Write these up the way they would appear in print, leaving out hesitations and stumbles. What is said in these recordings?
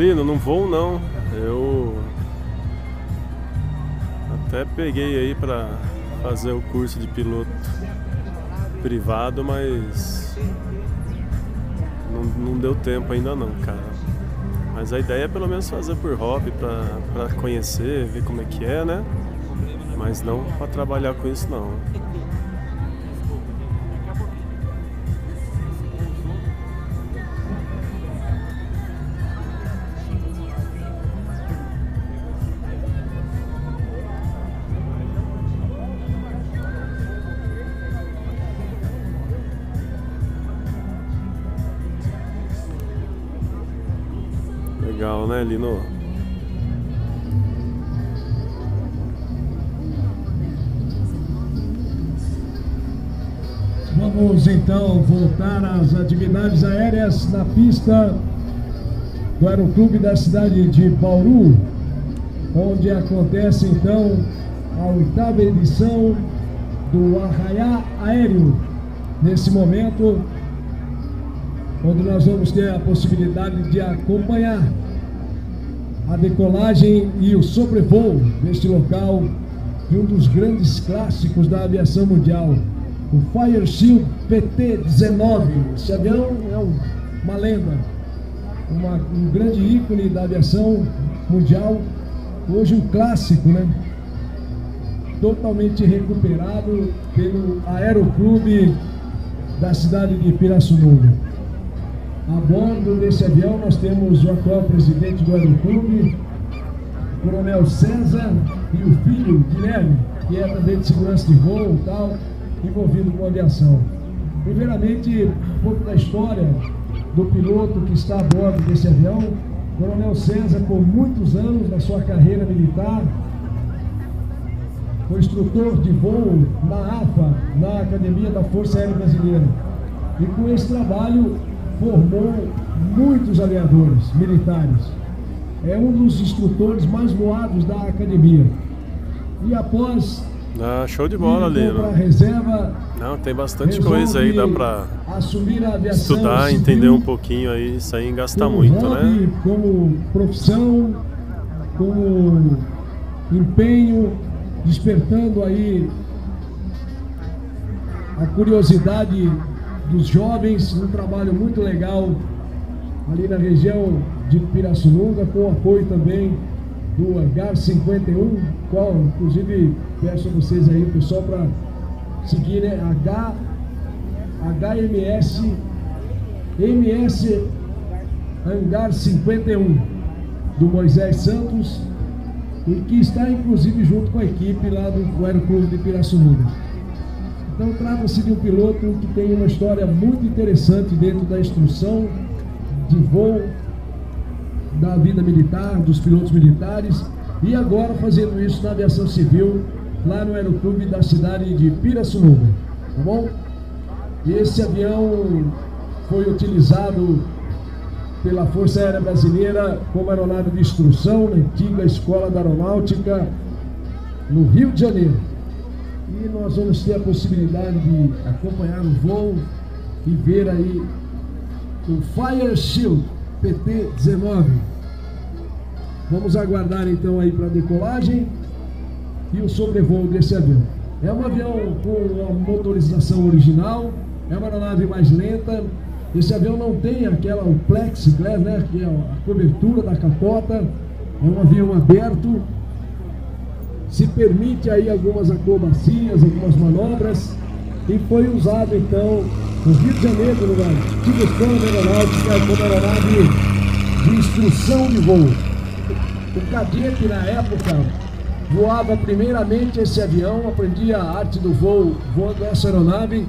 Lino, não vou não. Eu até peguei aí pra fazer o curso de piloto privado, mas não deu tempo ainda não, cara. Mas a ideia é pelo menos fazer por hobby, pra conhecer, ver como é que é, né? Mas não pra trabalhar com isso não. Legal, né, Lino? Vamos então voltar às atividades aéreas na pista do Aeroclube da cidade de Bauru, onde acontece então a 8ª edição do Arraiá Aéreo. Nesse momento, onde nós vamos ter a possibilidade de acompanhar a decolagem e o sobrevoo neste local de um dos grandes clássicos da aviação mundial, o Fire Shield PT-19. Esse avião é uma lenda, um grande ícone da aviação mundial, hoje um clássico, né? Totalmente recuperado pelo Aeroclube da cidade de Pirassununga. A bordo desse avião nós temos o atual presidente do Aeroclube, o Coronel César, e o filho Guilherme, que é também de segurança de voo e tal, envolvido com a aviação. Primeiramente, um pouco da história do piloto que está a bordo desse avião. O Coronel César, por muitos anos na sua carreira militar, foi instrutor de voo na AFA, na Academia da Força Aérea Brasileira. E com esse trabalho formou muitos aviadores militares. É um dos instrutores mais voados da academia. E após show de bola, Lino. Reserva, não, tem bastante coisa aí, dá pra assumir a aviação estudar, civil, entender um pouquinho aí, sem gastar muito, hobby, né? Como profissão, como empenho, despertando aí a curiosidade dos jovens, um trabalho muito legal ali na região de Pirassununga, com o apoio também do Hangar 51, qual inclusive peço a vocês aí, pessoal, para seguir, né? MS Hangar 51 do Moisés Santos, e que está inclusive junto com a equipe lá do Aeroclube de Pirassununga. Então trata-se de um piloto que tem uma história muito interessante dentro da instrução de voo da vida militar, dos pilotos militares, e agora fazendo isso na aviação civil, lá no Aeroclube da cidade de Pirassununga, tá bom? E esse avião foi utilizado pela Força Aérea Brasileira como aeronave de instrução na antiga Escola da Aeronáutica no Rio de Janeiro. E nós vamos ter a possibilidade de acompanhar o voo e ver aí o Fire Shield PT-19. Vamos aguardar então aí para a decolagem e o sobrevoo desse avião. É um avião com a motorização original, é uma aeronave mais lenta. Esse avião não tem o plexiglass, né, que é a cobertura da capota. É um avião aberto. Se permite aí algumas acrobacias, algumas manobras, e foi usado então no Rio de Janeiro, no antigo Escola da Aeronáutica, como aeronave de instrução de voo. O cadete na época voava primeiramente esse avião, aprendia a arte do voo voando essa aeronave,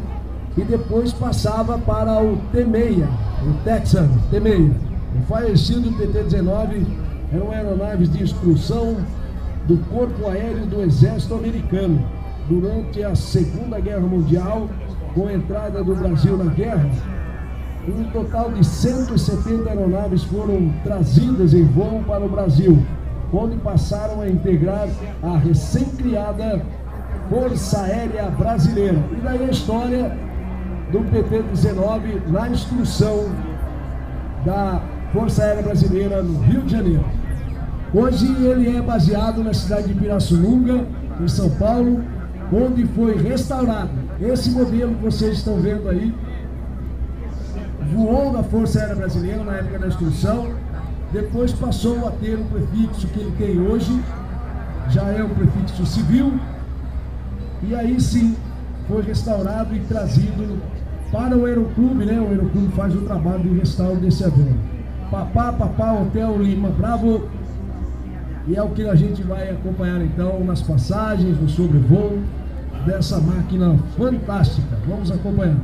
e depois passava para o T-6, o Texan T-6. O Fire Shield PT-19 eram aeronaves de instrução do Corpo Aéreo do Exército Americano durante a Segunda Guerra Mundial. Com a entrada do Brasil na guerra, um total de 170 aeronaves foram trazidas em voo para o Brasil, onde passaram a integrar a recém-criada Força Aérea Brasileira. E daí a história do PT-19 na instrução da Força Aérea Brasileira no Rio de Janeiro. Hoje ele é baseado na cidade de Pirassununga, em São Paulo, onde foi restaurado. Esse modelo que vocês estão vendo aí voou na Força Aérea Brasileira na época da instrução, depois passou a ter o prefixo que ele tem hoje, já é um prefixo civil, e aí sim foi restaurado e trazido para o Aeroclube, né? O Aeroclube faz o trabalho de restauro desse avião. Papá, Hotel Lima Bravo, e é o que a gente vai acompanhar então nas passagens, no sobrevoo dessa máquina fantástica. Vamos acompanhar.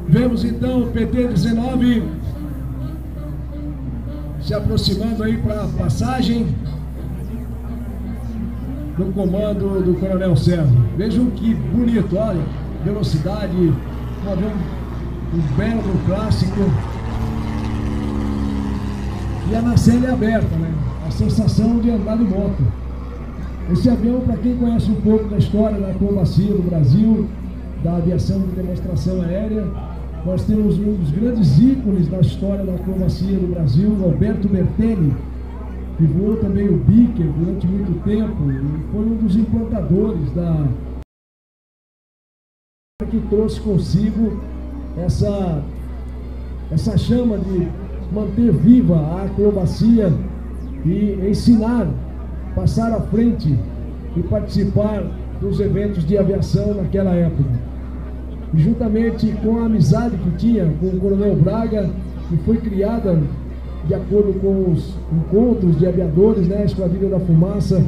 Vemos então o PT-19 se aproximando aí para a passagem no comando do Coronel César. Vejam que bonito, olha, velocidade, um belo clássico. E a nacelle é aberta, né? A sensação de andar de moto. Esse avião, para quem conhece um pouco da história da acrobacia do Brasil, da aviação de demonstração aérea, nós temos um dos grandes ícones da história da acrobacia do Brasil, Alberto Bertelli, que voou também o Biker durante muito tempo, e foi um dos implantadores que trouxe consigo essa chama de manter viva a acrobacia e ensinar, passar à frente e participar dos eventos de aviação naquela época. E juntamente com a amizade que tinha com o Coronel Braga, que foi criada de acordo com os encontros de aviadores, né, a Esquadrilha da Fumaça,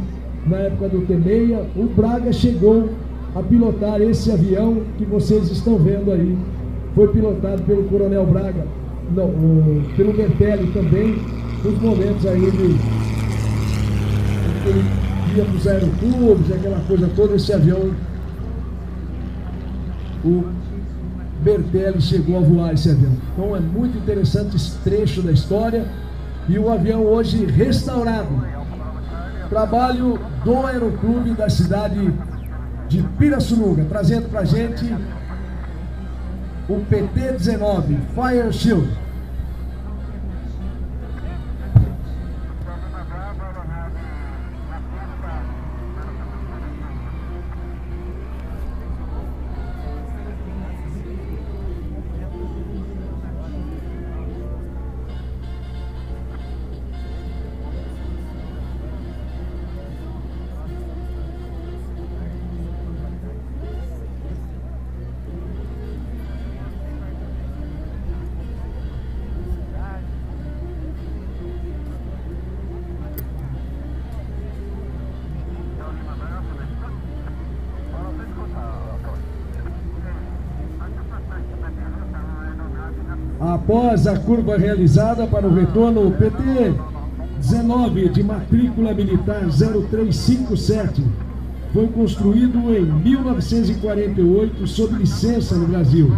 na época do T-6, o Braga chegou a pilotar esse avião que vocês estão vendo aí. Foi pilotado pelo Coronel Braga, não, pelo Bertelli também, nos momentos aí ele ia para os aeroclubes, aquela coisa toda, esse avião. O Bertelli chegou a voar esse avião. Então é muito interessante esse trecho da história. E o avião hoje restaurado. Trabalho do Aeroclube da cidade de Pirassununga, trazendo pra gente o PT-19 Fire Shield. Após a curva realizada para o retorno, o PT-19 de matrícula militar 0357 foi construído em 1948 sob licença no Brasil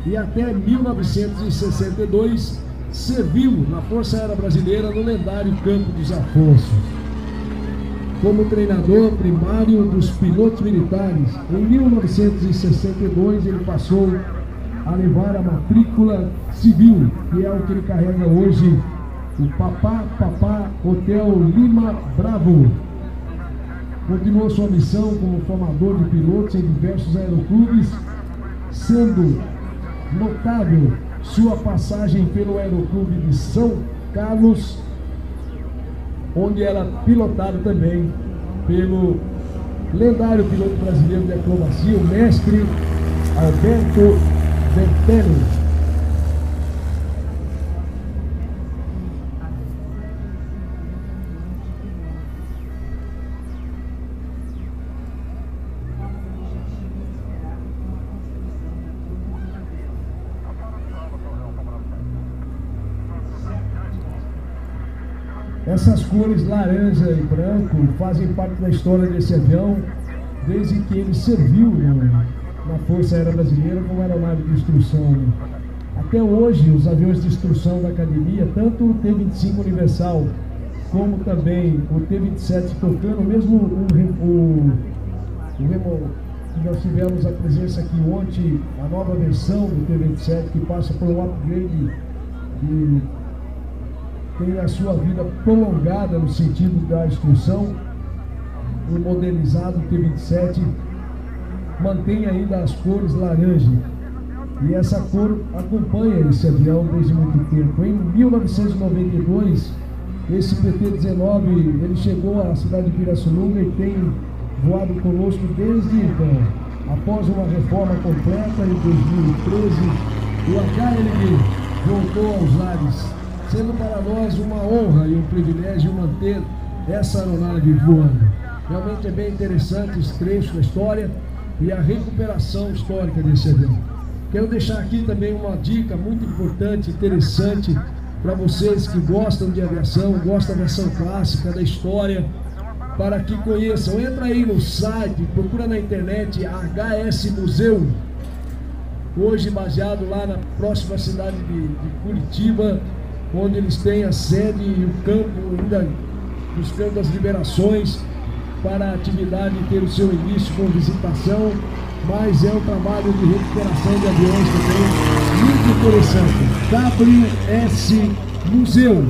e até 1962 serviu na Força Aérea Brasileira no lendário Campo dos Afonsos. Como treinador primário dos pilotos militares, em 1962 ele passou a levar a matrícula civil, que é o que ele carrega hoje, o Papá Hotel Lima Bravo. Continuou sua missão como formador de pilotos em diversos aeroclubes, sendo notável sua passagem pelo Aeroclube de São Carlos, onde era pilotado também pelo lendário piloto brasileiro de acrobacia, o mestre Alberto Bertelli. Essas cores laranja e branco fazem parte da história desse avião, desde que ele serviu na Força Aérea Brasileira como aeronave de instrução. Até hoje, os aviões de instrução da academia, tanto o T-25 Universal, como também o T-27 tocando, mesmo o que nós tivemos a presença aqui ontem, a nova versão do T-27, que passa por um upgrade e tem a sua vida prolongada no sentido da instrução. O modelizado T-27 mantém ainda as cores laranja, e essa cor acompanha esse avião desde muito tempo. Em 1992, esse PT-19 ele chegou à cidade de Pirassununga e tem voado conosco desde então. Após uma reforma completa em 2013, o HLB voltou aos lares, sendo para nós uma honra e um privilégio manter essa aeronave voando. Realmente é bem interessante esse trecho da história e a recuperação histórica desse avião. Quero deixar aqui também uma dica muito importante, interessante, para vocês que gostam de aviação, gostam da aviação clássica, da história, para que conheçam. Entra aí no site, procura na internet HS Museu, hoje baseado lá na próxima cidade de Curitiba, onde eles têm a sede e o campo, ainda buscando as liberações para a atividade ter o seu início com visitação, mas é um trabalho de recuperação de aviões também muito interessante. WS Museu,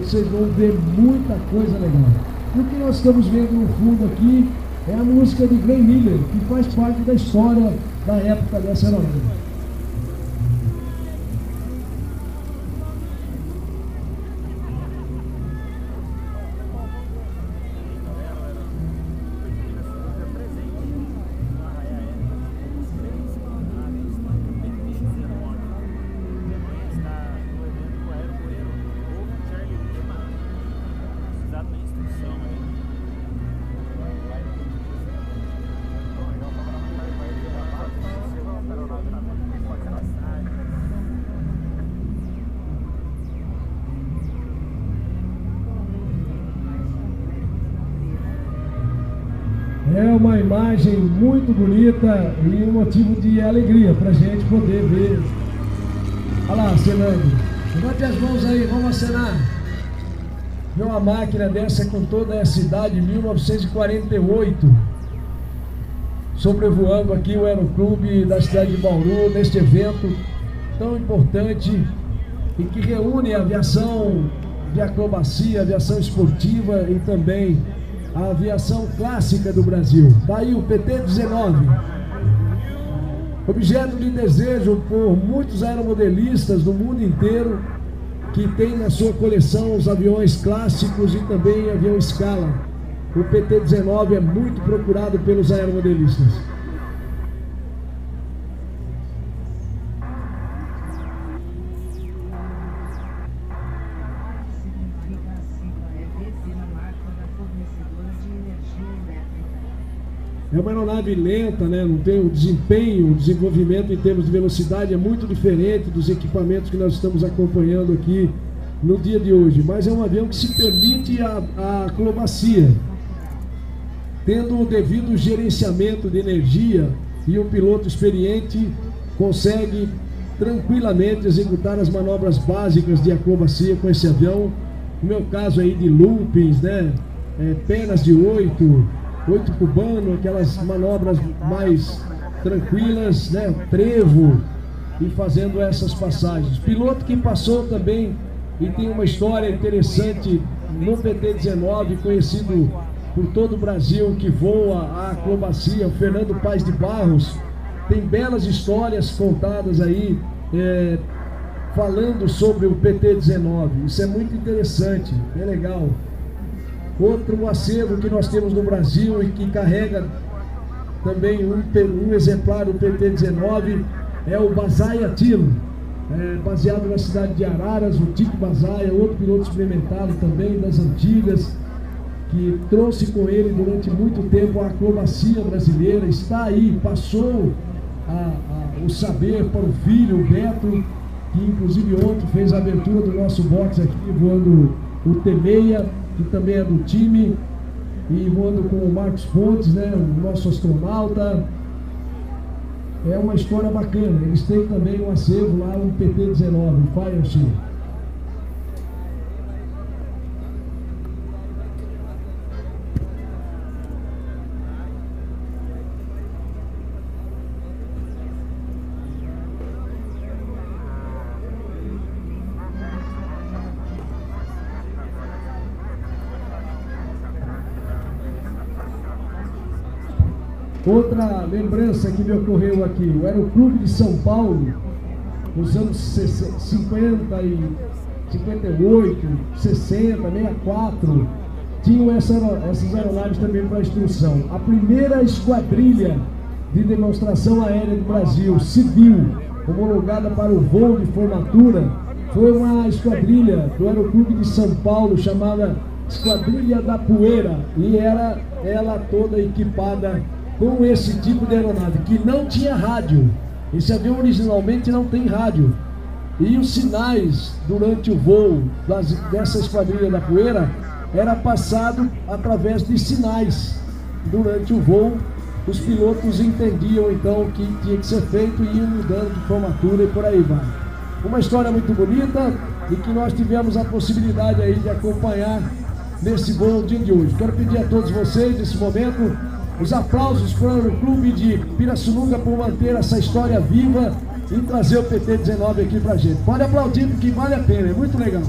vocês vão ver muita coisa legal. E o que nós estamos vendo no fundo aqui é a música de Glenn Miller, que faz parte da história da época dessa aeronave. É uma imagem muito bonita e um motivo de alegria para a gente poder ver. Olha lá, acenando. Levante as mãos aí, vamos acenar. Ver uma máquina dessa com toda essa idade, 1948, sobrevoando aqui o Aeroclube da cidade de Bauru, neste evento tão importante e que reúne a aviação de acrobacia, a aviação esportiva e também a aviação clássica do Brasil. Daí o PT-19, objeto de desejo por muitos aeromodelistas do mundo inteiro, que tem na sua coleção os aviões clássicos e também avião escala. O PT-19 é muito procurado pelos aeromodelistas. É uma aeronave lenta, né? Não tem o desempenho, o desenvolvimento em termos de velocidade é muito diferente dos equipamentos que nós estamos acompanhando aqui no dia de hoje. Mas é um avião que se permite a acrobacia, tendo o devido gerenciamento de energia, e um piloto experiente consegue tranquilamente executar as manobras básicas de acrobacia com esse avião. No meu caso aí de loopings, né? Pernas de 8 cubano, aquelas manobras mais tranquilas, né? Trevo, e fazendo essas passagens. Piloto que passou também e tem uma história interessante no PT-19, conhecido por todo o Brasil, que voa a acrobacia, o Fernando Paes de Barros. Tem belas histórias contadas aí falando sobre o PT-19. Isso é muito interessante, é legal. Outro acervo que nós temos no Brasil e que carrega também um exemplar do PT-19 é o Basaia Tilo, baseado na cidade de Araras, o Tico Basaia, outro piloto experimentado também das antigas, que trouxe com ele durante muito tempo a acrobacia brasileira. Está aí, passou o saber para o filho, o Beto, que inclusive ontem fez a abertura do nosso box aqui, voando o T6, que também é do time, e voando com o Marcos Pontes, né, o nosso astronauta. É uma história bacana. Eles têm também um acervo lá, um PT-19, o Fire Shield. Outra lembrança que me ocorreu aqui, o Aeroclube de São Paulo, nos anos 50 e 58, 60, 64, tinham essas aeronaves também para instrução. A primeira esquadrilha de demonstração aérea do Brasil, civil, homologada para o voo de formatura, foi uma esquadrilha do Aeroclube de São Paulo, chamada Esquadrilha da Poeira, e era ela toda equipada com esse tipo de aeronave, que não tinha rádio. Esse avião originalmente não tem rádio. E os sinais durante o voo dessa Esquadrilha da Poeira era passado através de sinais. Durante o voo, os pilotos entendiam então o que tinha que ser feito e iam mudando de formatura e por aí vai. Uma história muito bonita e que nós tivemos a possibilidade aí de acompanhar nesse voo dia de hoje. Quero pedir a todos vocês, nesse momento, os aplausos para o Clube de Pirassununga por manter essa história viva e trazer o PT-19 aqui pra gente. Pode aplaudir porque vale a pena, é muito legal.